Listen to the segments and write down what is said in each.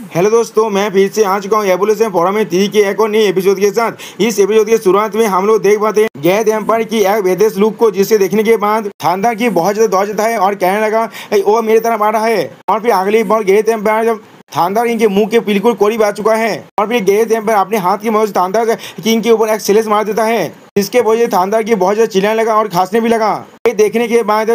Hello दोस्तों, मैं फिर से आ चुका हूँ एवोल्यूशन फोरम में 3 के एक और नई एपिसोड के साथ। इस एपिसोड की शुरुआत में हम लोग देख पाते हैं गैथ एम्पायर की एक बेदेश लुक को, जिसे देखने के बाद थांडर की बहुत ज्यादा दौड़ जाता है और कहने लगा वो मेरी तरफ आ रहा है। और फिर अगली बार गैथ एम्पायर जब थांडर किंग के मुंह के बिल्कुल करीब आ चुका है और फिर गैथ एम्पायर अपने हाथ की मदद से थांडर किंग के ऊपर एक स्लेश मार देता है, जिसके वजह से थांडर की बहुत ज्यादा चिल्लाने लगा और खांसने भी लगा। ये देखने के बाद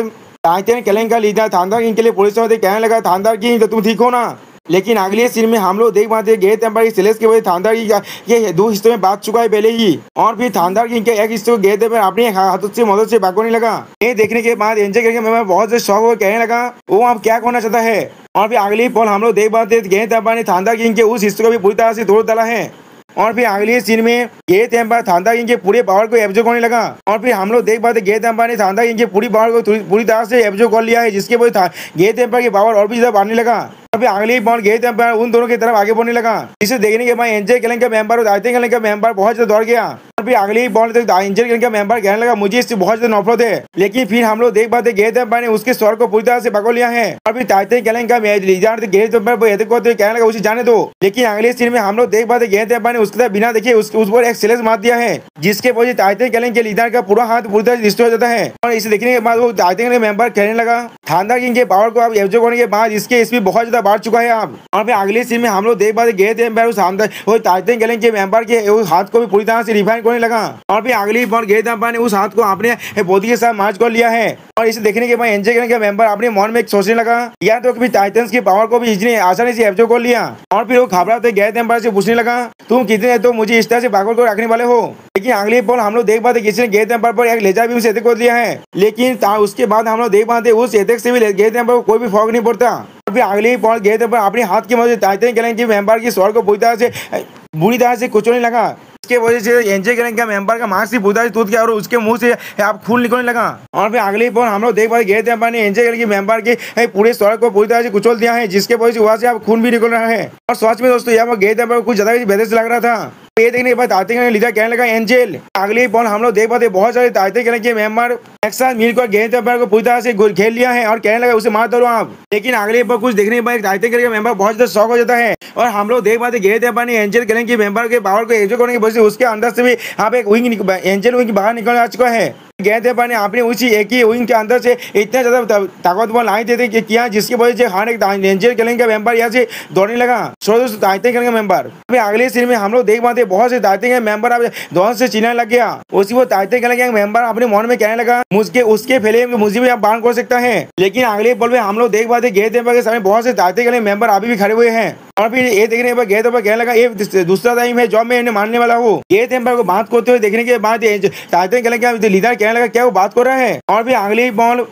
टाइटन क्लैन का लीडर थांडर किंग के लिए पुलिस वाले कहने लगा, थांडर किंग तो तुम ठीक हो ना। लेकिन अगले सीन में हम लोग देख पाते हैं गैथ एम्पायर सेलेस की वजह थांडर किंग ये दो हिस्सों में बांट चुका है पहले ही। और फिर थांडर किंग के एक हिस्से को गैथ एम्पायर अपने हाथों से मदद से भागने लगा। ये देखने के बाद एंजल करके मैं बहुत से शौक हो कहने लगा वो अब क्या करना चाहता है। और फिर अगली पल हम लोग देख पाते हैं गैथ एम्पायर ने थांडर किंग के उस हिस्से को भी पूरी तरह से तोड़ डाला है। और फिर अगले सीन में गैथ एम्पायर थांडर किंग के पूरे पावर को एब्जॉर्ब करने लगा। और फिर हम लोग देख पाते गैथ एम्पायर ने थांडर किंग के पूरी पावर को पूरी तरह से एब्जॉर्ब कर लिया है, जिसके वजह गैथ एम्पायर की पावर और भी ज्यादा बढ़ने लगा। और फिर अगली बार गैथ एम्पायर उन दोनों की तरफ आगे बढ़ने लगा। इसे देखने के बाद एंजल क्लैन का मेंबर और टाइटन क्लैन का मेंबर बहुत ज्यादा दौड़ गया। और फिर अगली बॉल तक एंजल क्लैन का मेंबर कहने लगा मुझे इससे बहुत ज्यादा नफरत है। लेकिन फिर हम लोग देख पाते गैथ एम्पायर ने उसके स्वर को पूरी तरह से पकड़ लिया है। और फिर टाइटन क्लैन का लीडर गैथ एम्पायर कहने लगा उसे जाने दो। लेकिन अगले सीन में हम लोग देख पाते गैथ एम्पायर ने उसके बिना देखे उस पर एक स्लेश मार दिया है, जिसके वजह टाइटन क्लैन के लीडर का पूरा हाथ पूरी तरह से डिस्ट्रॉय हो जाता है। और इसे देखने के बाद वो टाइटन क्लैन मेंबर कहने लगा थांडर किंग के पावर को अब एब्जॉर्ब करने के बाद इसके स्पीड बहुत ज्यादा बढ़ चुका है अब। और फिर अगले सीन में हम लोग देख पाते गैथ एम्पायर उस टाइटन क्लैन के मेंबर के हाथ को भी पूरी तरह से रिफाइन करने लगा। और फिर अगली बार गैथ एम्पायर ने उस हाथ को अपने बॉडी के साथ मार्च कर लिया है। और इसे देखने के बाद एंजल क्लैन का मेंबर अपने मन में सोचने लगा या तो कभी टाइटन्स की पावर को भी इसने आसानी से एब्जॉर्ब कर लिया। और फिर वो घबराते गैथ एम्पायर से पूछने लगा तुम कितने तो मुझे इस तरह से पागल को रखने वाले हो। लेकिन अगले पल हम लोग देख पाते किसी ने गैथ एम्पायर पर एक लेजर बीम से अटैक कर दिया है। लेकिन उसके बाद हम लोग देख पाते उस अटैक से भी गैथ एम्पायर को कोई भी फर्क नहीं पड़ता। फिर अगले पल गैथ एम्पायर अपने हाथ की मदद से टाइटन क्लैन के मेंबर की स्वर को बुरी तरह से कुचलने लगा। इसके वजह से एंजल क्लैन का मेंबर का मास्क भी पूरी तरह से टूट गया और उसके मुंह से आप खून निकलने लगा। और फिर अगले पल हम लोग देख पाते गैथ एम्पायर ने एंजल क्लैन के मेंबर के पूरे स्वर को पूरी तरह से कुचल दिया है, जिसके वजह से वहां से आप खून भी निकल रहा है। और सच में दोस्तों यहाँ पर गैथ एम्पायर को कुछ ज्यादा बेहतर से लग रहा था। ये देखने के बाद टाइटन क्लैन लीडर कहने लगा एंजल। अगले पल हम लोग देख पाते बहुत सारे टाइटन क्लैन के मेंबर एक साथ मिलकर गैथ एम्पायर को पूरी तरह से घेर लिया है और कहने लगा उसे मार दो आप। लेकिन अगले पल कुछ देखने के बाद टाइटन क्लैन का मेंबर बहुत ज्यादा शॉक हो जाता है। और हम लोग देख पाते गैथ एम्पायर ने एंजल क्लैन के मेंबर के पावर को एब्जॉर्ब करने की वजह से उसके अंदर से भी आप एक विंग एंजल विंग बाहर निकल आ चुका है। गैथ एम्पायर ने अपने उसी एक ही विंग के अंदर से इतना ज्यादा ताकतवर लाइन देते किया, जिसकी वजह से हर एक एंजल क्लैन का मेंबर यहाँ से दौड़ने लगा। दोस्तों टाइटन क्लैन का मेंबर अगले सीन में हम लोग देख पाते बहुत से टाइटन क्लैन मेंबर अब दौड़ से चिल्लाने लग गया। उसी वो टाइटन क्लैन का मेंबर अपने मन में कहने लगा मुझे उसके फैले मुझे भी आप बांध कर सकता है। लेकिन अगले पल में हम लोग देख पाते गैथ एम्पायर के सामने बहुत से टाइटन क्लैन मेंबर अभी भी खड़े हुए हैं। और फिर ये देखने के बाद गैथ एम्पायर कहने लगा ये दूसरा टाइम है जब मैं इन्हें मारने वाला हूँ। गैथ एम्पायर को बात करते हुए देखने के बाद टाइटन क्लैन का लीडर कहने लगा क्या वो बात कर रहा है। और फिर अगली बॉल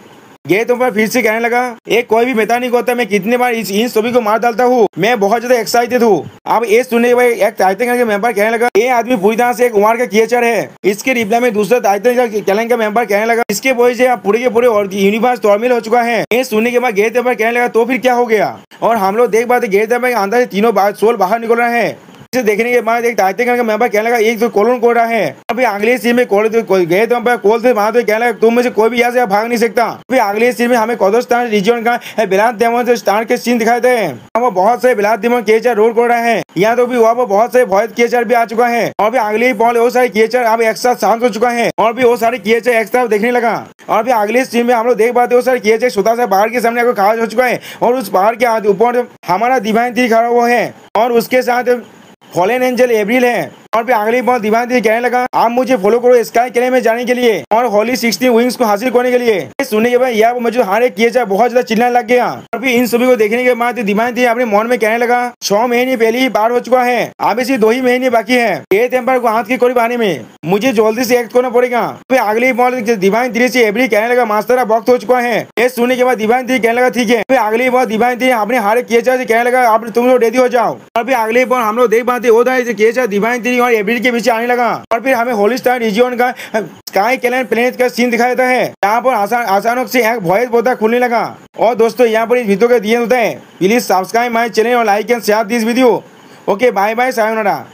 गैथ एम्पायर फिर से कहने लगा एक कोई भी मेहता नहीं करता, मैं कितने बार इन सभी को मार डालता हूँ, मैं बहुत ज्यादा एक्साइटेड हूँ। अब ये सुनने के बाद एक टाइटन क्लैन का मेंबर कहने लगा ये आदमी पूरी तरह से एक उमार का क्रिएचर है। इसके रिप्लाई में दूसरा टाइटन क्लैन का मेंबर कहने लगा इसके वजह से पूरे के पूरे यूनिवर्स तोड़मेल हो चुका है। ये सुनने के बाद गैथ एम्पायर कहने लगा तो फिर क्या हो गया। और हम लोग देख पाते गैथ एम्पायर के अंदर से तीनों सोल बाहर निकल रहे हैं। इसे देखने के बाद एक टाइटन क्लैन का मेंबर कहने लगा एक तो कॉलोन कोड रहा है। अभी अगले सीन में गैथ एम्पायर कॉल से वहां तो कहने लगा तुम में से कोई भी यहाँ से भाग नहीं सकता। फिर अगले सीन में हमें कदोस्तान रीजन का बेलात डेमन स्टार के सीन दिखाए थे। वो बहुत से बेलात डेमन क्रिएचर रोल कर रहे हैं। यहाँ तो भी वहाँ पर बहुत से भय क्रिएचर भी आ चुका है। और भी अगले पॉल वो सारे क्रिएचर अब एक साथ शांत हो चुका है और भी वो सारे क्रिएचर एक साथ देखने लगा। और फिर अगले सीन में हम लोग देख पाते वो सारे क्रिएचर छोटा सा पहाड़ के सामने आकर खड़ा हो चुका है और उस पहाड़ के ऊपर हमारा डिवाइन थ्री खड़ा हुआ है और उसके साथ फॉलन एंजल एब्रिल है। और फिर अगली बार डिवाइन थ्री कहने लगा आप मुझे फॉलो करो स्काई किले में जाने के लिए और होली 16 विंग्स को हासिल करने के लिए। सुनने के बाद यह मुझे हर एक किया बहुत ज्यादा चिल्लाने लग गया। और फिर इन सभी को देखने के बाद डिवाइन थ्री अपने मन में कहने लगा 6 महीने पहले ही पार हो चुका है, अब इसी 2 ही महीने बाकी है गैथ एम्पायर को हाथ के करीब आने में, मुझे जल्दी से एक्ट करना पड़ेगा। फिर अगली बार डिवाइन थ्री से एब्रिल कहने लगा मास्टर अब वक्त हो चुका है। ये सुनने के बाद डिवाइन थ्री कहने लगा ठीक है। फिर अगली बार डिवाइन थ्री अपने हर एक किया से कहने लगा आप तुम लोग रेडी हो जाओ। और फिर अगली बार हम लोग देख पाते होता है डिवाइन थ्री और एब्रिल के बीच लगा। और फिर हमें होली स्टार रीजन का स्काई क्लैन प्लेनेट का सीन दिखाया जाता है। यहाँ पर अचानक से एक वॉइस पौधा खुलने लगा। और दोस्तों यहाँ पर इस वीडियो के दिए होते हैं, प्लीज सब्सक्राइब माय चैनल और like and share this video. Okay bye bye, sayonara.